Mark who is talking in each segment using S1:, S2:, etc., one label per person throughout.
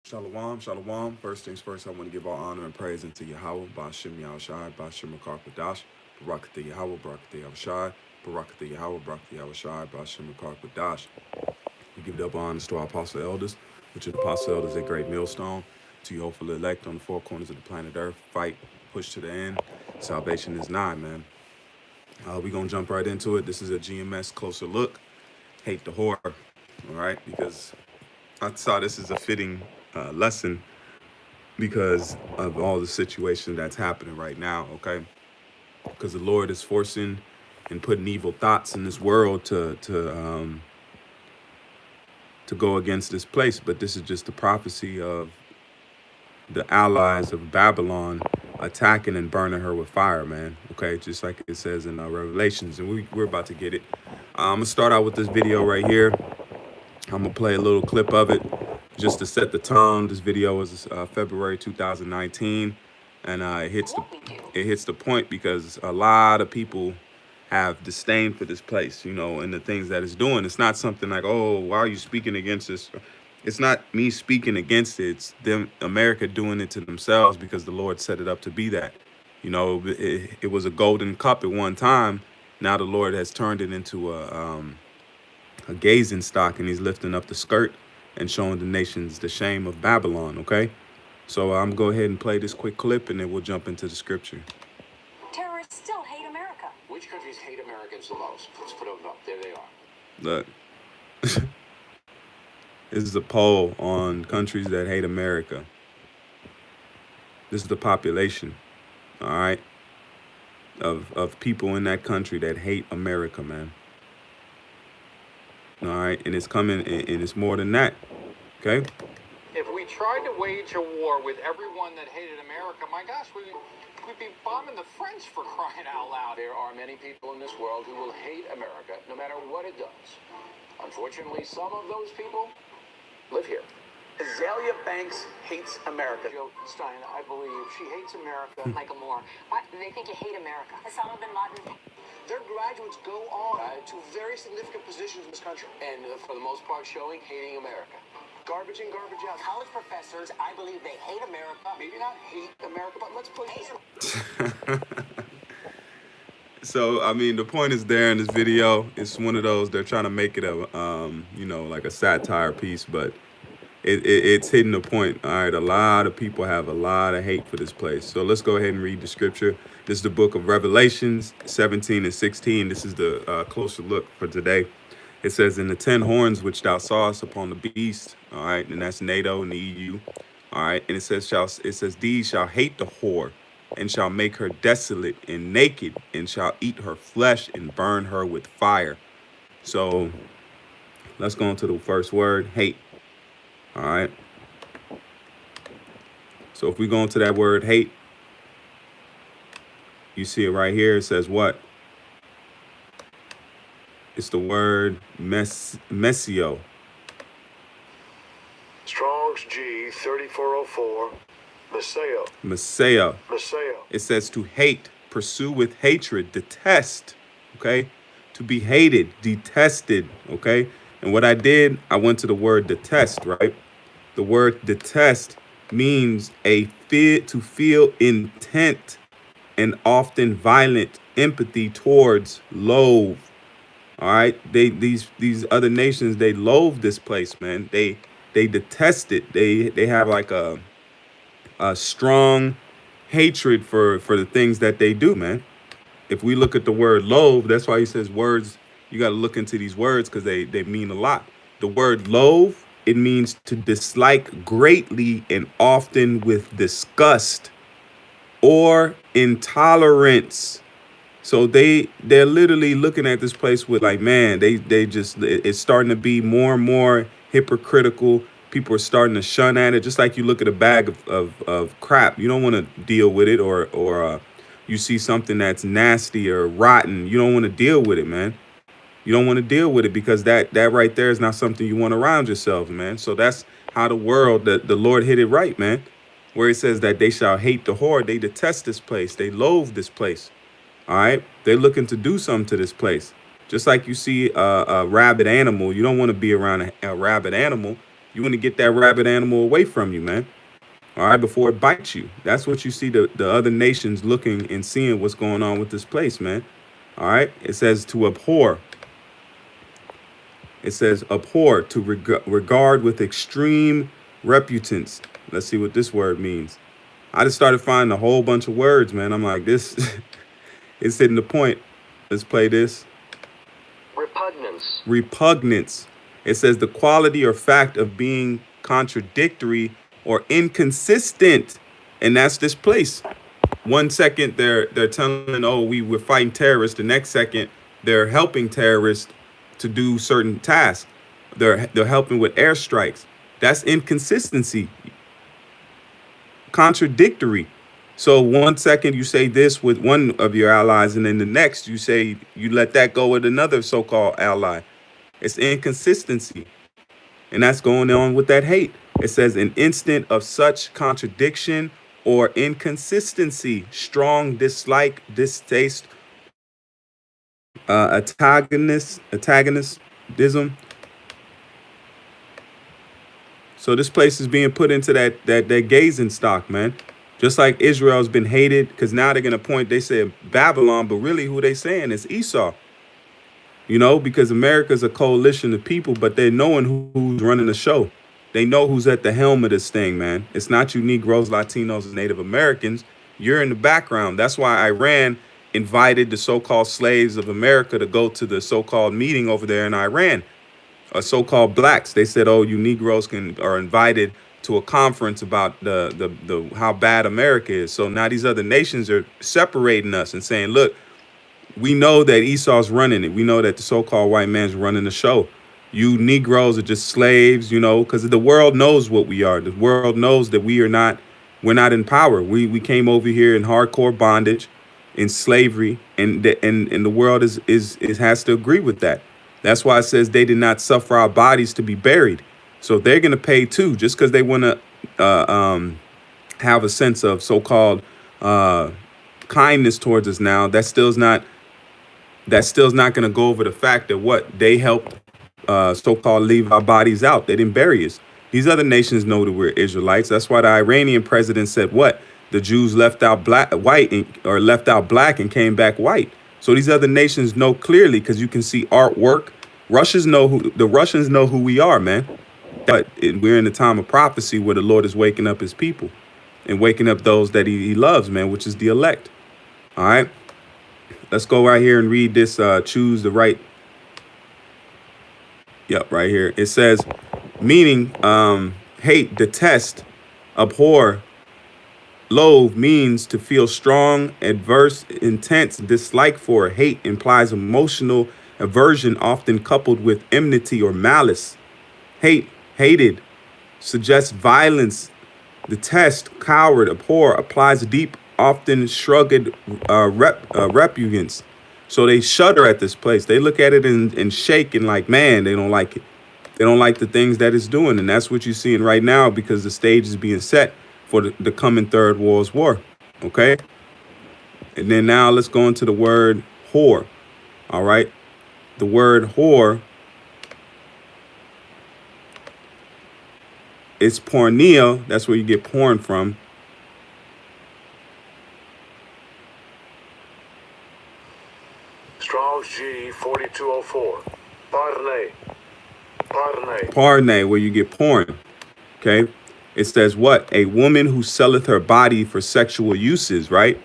S1: Shalom, shalom. First things first, I want to give all honor and praise unto Yahweh, Ba'ashem Yahushai, Ba'ashem Makar Padash, Barakatah Yahweh, Barakatah Yahushai, Barakatah Yahweh, Barakatah Yahushai, Ba'ashem Makar Padash. We give double honors to our apostle elders, which are the apostle elders a great millstone, to you hopeful elect on the four corners of the planet Earth. Fight, push to the end. Salvation is nigh, man. We're going to jump right into it. This is a GMS closer look. Hate the horror, all right? Because I saw this as a fitting lesson because of all the situation that's happening right now, okay? Because the Lord is forcing and putting evil thoughts in this world to go against this place. But this is just the prophecy of the allies of Babylon attacking and burning her with fire, man. Okay, just like it says in Revelations, and we're about to get it. I'm gonna start out with this video right here. I'm gonna play a little clip of it just to set the tone. This video was February 2019, and it hits the point because a lot of people have disdain for this place, you know, and the things that it's doing. It's not something like, oh, why are you speaking against this? It's not me speaking against it. It's them, America, doing it to themselves because the Lord set it up to be that. You know, it was a golden cup at one time. Now the Lord has turned it into a gazing stock, and he's lifting up the skirt and showing the nations the shame of Babylon, okay? So I'm going to go ahead and play this quick clip, and then we'll jump into the scripture.
S2: Terrorists still hate America. Which countries hate Americans the most? Let's put them up. There they are.
S1: Look. This is a poll on countries that hate America. This is the population, all right, of people in that country that hate America, man. All right, and it's coming, and it's more than that, okay?
S2: If we tried to wage a war with everyone that hated America, my gosh, we'd be bombing the French, for crying out loud. There are many people in this world who will hate America no matter what it does. Unfortunately, some of those people live here. Azalea Banks hates America. Joe Stein, I believe she hates America.
S3: Michael Moore, why do they think you hate America? Osama bin Laden.
S2: Their graduates go on to very significant positions in this country, and for the most part, showing hating America. Garbage in, garbage out.
S3: College professors, I believe they hate America.
S2: Maybe not hate America, but let's put it.
S1: So, I mean, the point is there in this video. It's one of those, they're trying to make it a, you know, like a satire piece, but it's hitting the point. All right, a lot of people have a lot of hate for this place. So let's go ahead and read the scripture. This is the book of Revelations 17 and 16. This is the closer look for today. It says, in the 10 horns which thou sawest upon the beast, all right, and that's NATO and the EU, all right, and it says, these shall hate the whore, and shall make her desolate and naked, and shall eat her flesh and burn her with fire. So let's go into the first word, hate. All right. So if we go into that word hate, you see it right here. It says what? It's the word messio.
S2: Strong's G 3404.
S1: Messiah.
S2: Messiah.
S1: It says to hate, pursue with hatred, detest. Okay. To be hated, detested. Okay. And what I did, I went to the word detest, right? The word detest means to feel intent and often violent empathy towards, loathe. All right. These other nations, they loathe this place, man. They detest it. They have like a strong hatred for the things that they do, man. If we look at the word loathe, that's why he says words, you got to look into these words because they mean a lot. The word loathe, it means to dislike greatly and often with disgust or intolerance. So they're literally looking at this place with like, man, it's starting to be more and more hypocritical. People are starting to shun at it. Just like you look at a bag of crap, you don't want to deal with it, or you see something that's nasty or rotten, you don't want to deal with it, man. You don't want to deal with it because that right there is not something you want around yourself, man. So that's how the world, the Lord hit it right, man. Where he says that they shall hate the whore. They detest this place. They loathe this place. All right. They're looking to do something to this place. Just like you see a rabid animal. You don't want to be around a rabid animal. You want to get that rabid animal away from you, man. All right, before it bites you. That's what you see the other nations looking and seeing what's going on with this place, man. All right. It says to abhor. It says abhor, to regard with extreme reputance. Let's see what this word means. I just started finding a whole bunch of words, man. I'm like, this is hitting the point. Let's play this.
S4: Repugnance.
S1: Repugnance. It says the quality or fact of being contradictory or inconsistent. And that's this place. 1 second they're telling, oh, we're fighting terrorists. The next second they're helping terrorists to do certain tasks. They're helping with airstrikes. That's inconsistency. Contradictory. So 1 second you say this with one of your allies, and then the next you let that go with another so-called ally. It's inconsistency. And that's going on with that hate. It says an instant of such contradiction or inconsistency, strong dislike, distaste, antagonism. So this place is being put into that gazing stock, man. Just like Israel's been hated, because now they're gonna point. They said Babylon, but really who they saying is Esau. You know, because America's a coalition of people, but they're knowing who's running the show. They know who's at the helm of this thing, man. It's not you Negroes, Latinos, and Native Americans. You're in the background. That's why Iran invited the so-called slaves of America to go to the so-called meeting over there in Iran. So-called blacks. They said, oh, you Negroes are invited to a conference about the how bad America is. So now these other nations are separating us and saying, look, we know that Esau's running it. We know that the so-called white man's running the show. You Negroes are just slaves, you know, because the world knows what we are. The world knows that we're not in power. We came over here in hardcore bondage, in slavery, and the world has to agree with that. That's why it says they did not suffer our bodies to be buried. So they're going to pay too, just because they want to have a sense of so-called kindness towards us now. That's still not going to go over the fact that what they helped so-called leave our bodies out. They didn't bury us. These other nations know that we're Israelites. That's why the Iranian president said what? The Jews left out black and came back white. So these other nations know clearly, because you can see artwork. The Russians know who we are, man. But we're in the time of prophecy where the Lord is waking up his people and waking up those that he loves, man, which is the elect. All right. Let's go right here and read this. Choose the right. Yep, right here. It says, meaning hate, detest, abhor, loathe means to feel strong, adverse, intense dislike for. Hate implies emotional aversion, often coupled with enmity or malice. Hated, suggests violence. Detest, coward, abhor, applies deep, often shrugged repugnance. So they shudder at this place. They look at it and shake and like, man, they don't like it. They don't like the things that it's doing. And that's what you're seeing right now, because the stage is being set for the coming Third World War. Okay. And then now let's go into the word whore. All right. The word whore, it's pornea. That's where you get porn from.
S4: Strong's G 4204.
S1: Parne, where you get porn. Okay. It says what? A woman who selleth her body for sexual uses, right?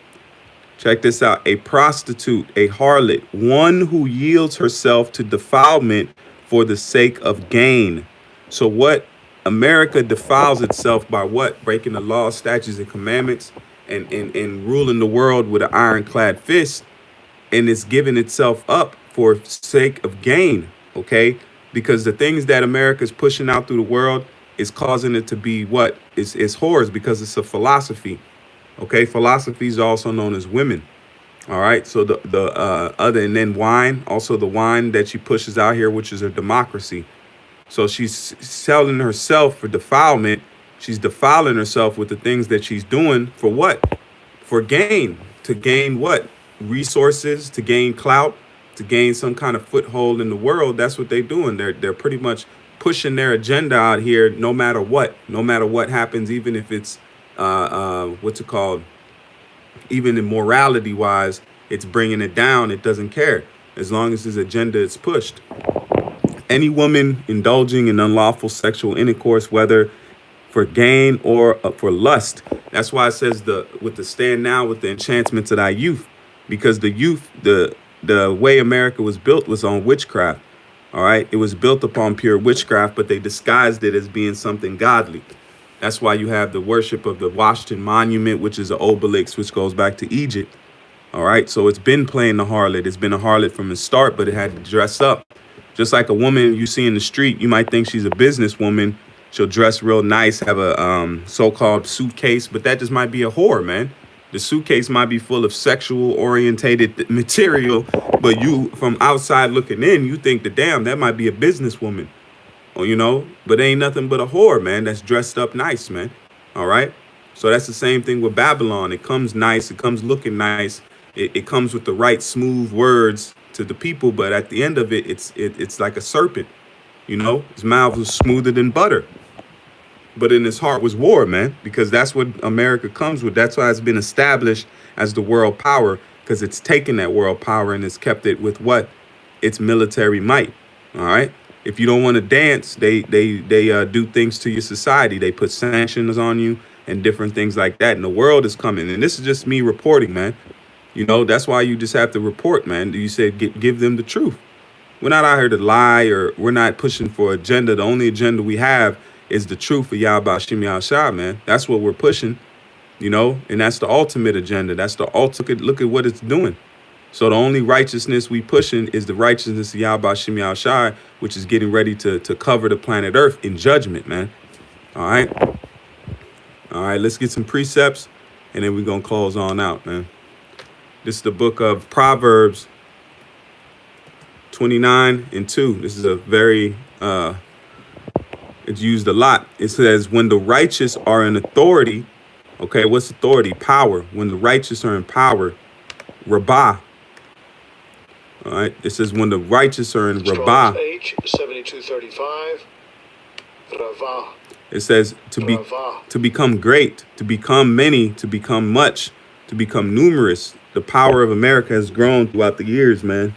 S1: Check this out. A prostitute, a harlot, one who yields herself to defilement for the sake of gain. So what? America defiles itself by what? Breaking the law, statutes, and commandments, and ruling the world with an ironclad fist. And it's giving itself up for sake of gain, okay? Because the things that America is pushing out through the world is causing it to be what? It's whores, because it's a philosophy, okay? Philosophy is also known as women, all right? So the other, and then wine, also the wine that she pushes out here, which is a democracy. So she's selling herself for defilement. She's defiling herself with the things that she's doing for what? For gain. To gain what? Resources, to gain clout, to gain some kind of foothold in the world. That's what they're doing. They're pretty much pushing their agenda out here, no matter what happens, even if it's what's it called, even in morality wise, it's bringing it down. It doesn't care as long as his agenda is pushed. Any woman indulging in unlawful sexual intercourse, whether for gain or for lust. That's why it says with the stand now with the enchantments of thy youth, because the youth, the way America was built was on witchcraft. All right, it was built upon pure witchcraft, but they disguised it as being something godly. That's why you have the worship of the Washington Monument, which is an obelisk, which goes back to Egypt. All right, so it's been playing the harlot. It's been a harlot from the start, but it had to dress up. Just like a woman you see in the street, you might think she's a businesswoman. She'll dress real nice, have a so-called suitcase, but that just might be a whore, man. The suitcase might be full of sexual orientated material, but you from outside looking in, you think that, damn, that might be a businesswoman, or, you know, but ain't nothing but a whore, man, that's dressed up nice, man. All right. So that's the same thing with Babylon. It comes nice. It comes looking nice. It comes with the right smooth words to the people. But at the end of it, it's like a serpent, you know, his mouth was smoother than butter. But in his heart was war, man, because that's what America comes with. That's why it's been established as the world power, because it's taken that world power and it's kept it with what? Its military might. All right. If you don't want to dance, they do things to your society. They put sanctions on you and different things like that. And the world is coming. And this is just me reporting, man. You know, that's why you just have to report, man. You said give them the truth. We're not out here to lie, or we're not pushing for agenda. The only agenda we have is the truth of Yahweh Shem Yahshua, man. That's what we're pushing, you know, and that's the ultimate agenda. That's the ultimate. Look at what it's doing. So the only righteousness we pushing is the righteousness of Yahweh Shem Yahshua, which is getting ready to cover the planet Earth in judgment, man. All right. All right, let's get some precepts, and then we're going to close on out, man. This is the book of Proverbs 29:2. This is a very, it's used a lot. It says, when the righteous are in authority, okay, what's authority? Power. When the righteous are in power, Rabbah. All right, it says, when the righteous are in Rabbah.
S4: H 7235. Ravah.
S1: It says to become great, to become many, to become much, to become numerous. The power of America has grown throughout the years, man.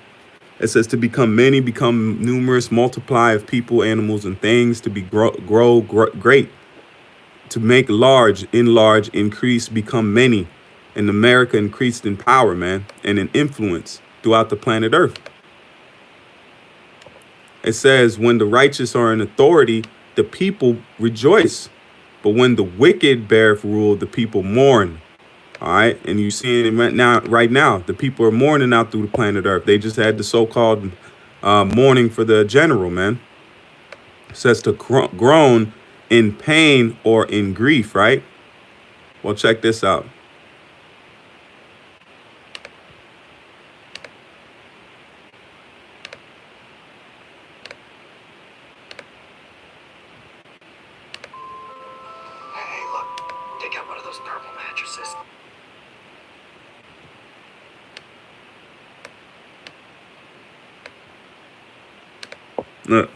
S1: It says to become many, become numerous, multiply of people, animals, and things, to be grow great, to make large, enlarge, increase, become many. And America increased in power, man, and in influence throughout the planet Earth. It says when the righteous are in authority, the people rejoice. But when the wicked beareth rule, the people mourn. All right. And you see it right now, the people are mourning out through the planet Earth. They just had the so-called mourning for the general, man. It says to groan in pain or in grief, right? Well, check this out.
S4: Hey, look. Take out one of those purple mattresses.
S1: Look.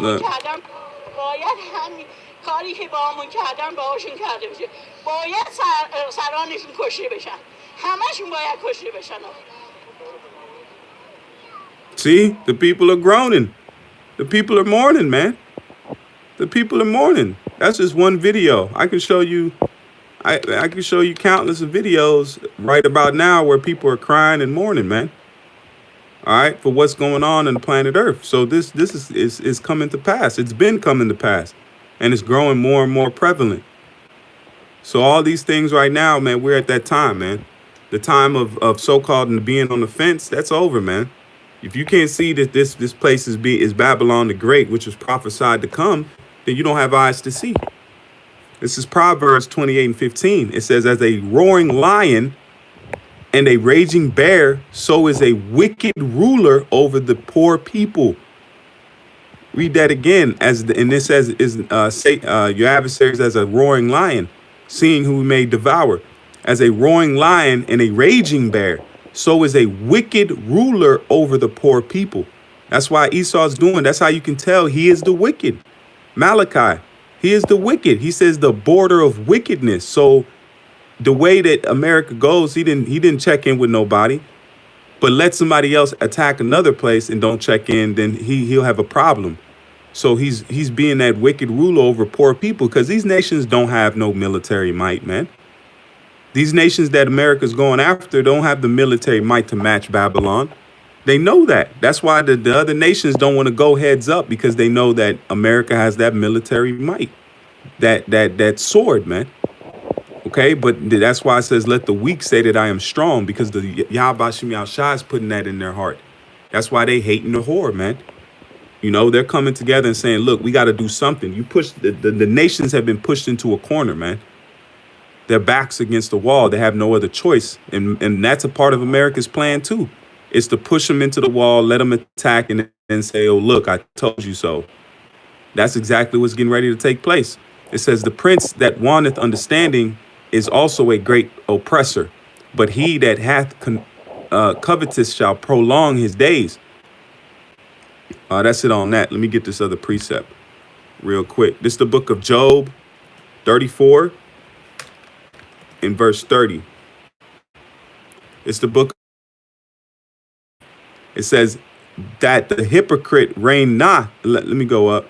S1: Look.
S5: باید همین کاری که با همون کردن باهاشون کرده بشه باید سرانشون کشته بشن همشون باید کشته بشن.
S1: See, the people are groaning. The people are mourning, man. The people are mourning. That's just one video. I can show you. I can show you countless of videos right about now where people are crying and mourning, man. All right, for what's going on in the planet Earth. So this is coming to pass. It's been coming to pass, and it's growing more and more prevalent. So all these things right now, man, we're at that time, man. The time of so-called being on the fence, that's over, man. If you can't see that this place is Babylon the Great, which was prophesied to come, then you don't have eyes to see. This is Proverbs 28:15. It says, as a roaring lion and a raging bear, so is a wicked ruler over the poor people. Read that again. And this says, your adversaries as a roaring lion, seeing who we may devour. As a roaring lion and a raging bear. so is a wicked ruler over the poor people. That's why Esau's doing. That's how you can tell he is the wicked. Malachi, he is the wicked. He says the border of wickedness. So the way that America goes, he didn't check in with nobody. But let somebody else attack another place and don't check in, then he'll have a problem. So he's being that wicked ruler over poor people, because these nations don't have no military might, man. These nations that America's going after don't have the military might to match Babylon. They know that. That's why the other nations don't want to go heads up, because they know that America has that military might, that sword, man. Okay, but that's why it says, let the weak say that I am strong, because the Yahweh Shem Yahshua is putting that in their heart. That's why they hating the whore, man. You know, they're coming together and saying, look, we got to do something. You push the nations have been pushed into a corner, man. Their backs against the wall. They have no other choice. And that's a part of America's plan, too. It's to push them into the wall, let them attack, and then say, oh, look, I told you so. That's exactly what's getting ready to take place. It says, the prince that wanteth understanding is also a great oppressor, but he that hath covetous shall prolong his days. That's it on that. Let me get this other precept real quick. This is the book of Job 34 in verse 30. It's the book. It says that the hypocrite reign not. Let me go up.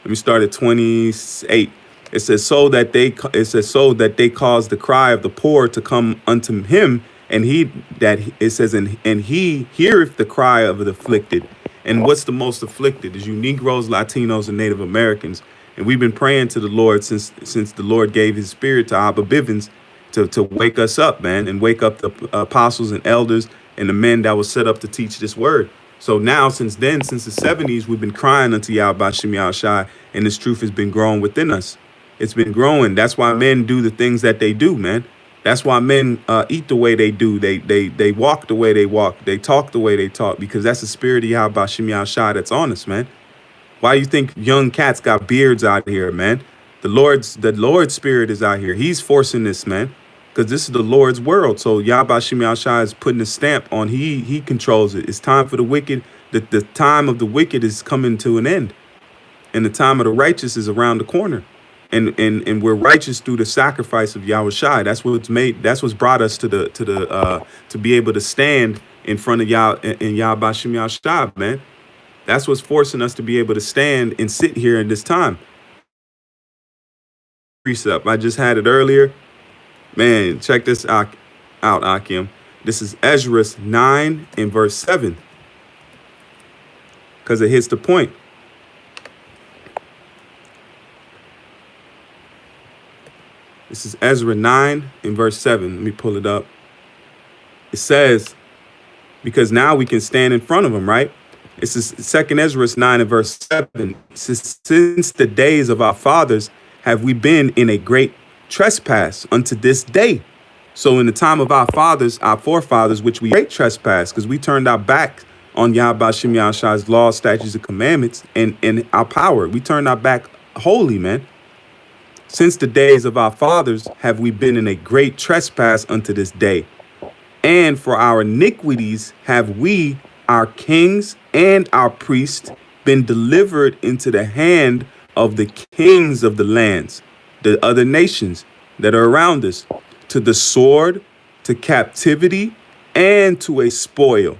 S1: Let me start at 28. It says so that they cause the cry of the poor to come unto him, and he heareth the cry of the afflicted. And what's the most afflicted is you Negroes, Latinos, and Native Americans. And we've been praying to the Lord since the Lord gave his spirit to Abba Bivens to wake us up, man, and wake up the apostles and elders and the men that was set up to teach this word. So now, since the 70s, we've been crying unto Yahweh Shem Yahshua, and this truth has been growing within us. It's been growing. That's why men do the things that they do, man. That's why men eat the way they do. They walk the way they walk. They talk the way they talk, because that's the spirit of Yahweh Shem Yahshua that's on us, man. Why you think young cats got beards out here, man? The Lord's spirit is out here. He's forcing this, man, because this is the Lord's world. So Yahweh Shem Yahshua is putting a stamp on. He controls it. It's time for the wicked. The time of the wicked is coming to an end, and the time of the righteous is around the corner. And we're righteous through the sacrifice of Yahushua. That's what's made. That's what's brought us to be able to stand in front of Yah in Yahweh Shem Yahshua, man. That's what's forcing us to be able to stand and sit here in this time. Precept. I just had it earlier. Man, check this out, Akim. This is Ezra 9 and verse 7, because it hits the point. This is Ezra 9 and verse 7. Let me pull it up. It says, because now we can stand in front of him, right? It's second Ezra 9 and verse 7. It says, since the days of our fathers have we been in a great trespass unto this day. So in the time of our fathers, our forefathers, which we great trespass, because we turned our back on Yahweh Shem Yahshua's laws, statutes, and commandments, and our power. We turned our back wholly, man. Since the days of our fathers have we been in a great trespass unto this day. And for our iniquities have we, our kings and our priests, been delivered into the hand of the kings of the lands, the other nations that are around us, to the sword, to captivity, and to a spoil,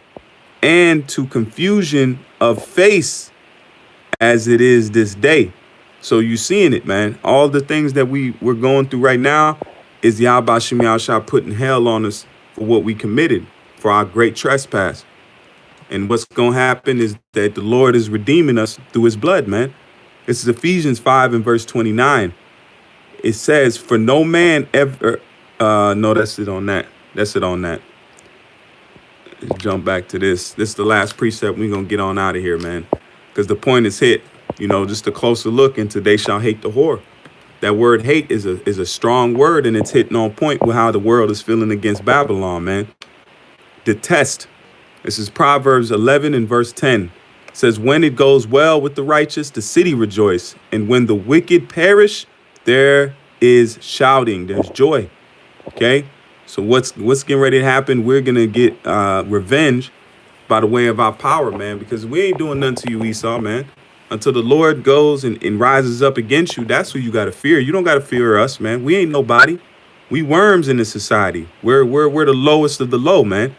S1: and to confusion of face, as it is this day. So you seeing it, man. All the things that we're going through right now is Yahweh Shem Yahshua putting hell on us for what we committed, for our great trespass. And what's going to happen is that the Lord is redeeming us through his blood, man. This is Ephesians 5 and verse 29. It says, for no man ever, no, that's it on that. That's it on that. Let's jump back to this. This is the last precept. We're going to get on out of here, man, because the point is hit. You know, just a closer look into they shall hate the whore. That word hate is a strong word, and it's hitting on point with how the world is feeling against Babylon, man. Detest. This is Proverbs 11 and verse 10. It says, when it goes well with the righteous, the city rejoice. And when the wicked perish, there is shouting. There's joy. Okay. So what's getting ready to happen? We're gonna get revenge by the way of our power, man, because we ain't doing nothing to you, Esau, man. Until the Lord goes and rises up against you, that's who you gotta fear. You don't gotta fear us, man. We ain't nobody. We worms in this society. We're the lowest of the low, man.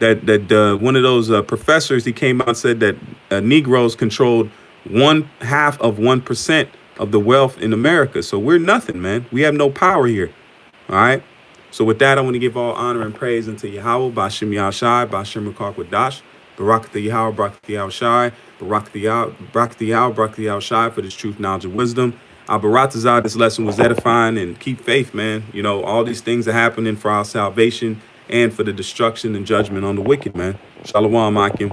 S1: That one of those professors, he came out and said that Negroes controlled 0.5% of the wealth in America. So we're nothing, man. We have no power here. All right. So with that, I want to give all honor and praise unto Yahweh, Bashim Yahshai, Bashim Kwadash, Barak the Yahweh, Barak the Yahshai, Barak the Yahweh, Barak the Yahweh, Barak the Yahshai for this truth, knowledge, and wisdom. Baratazah, this lesson was edifying, and keep faith, man. You know, all these things are happening for our salvation and for the destruction and judgment on the wicked, man. Shalom, Akim.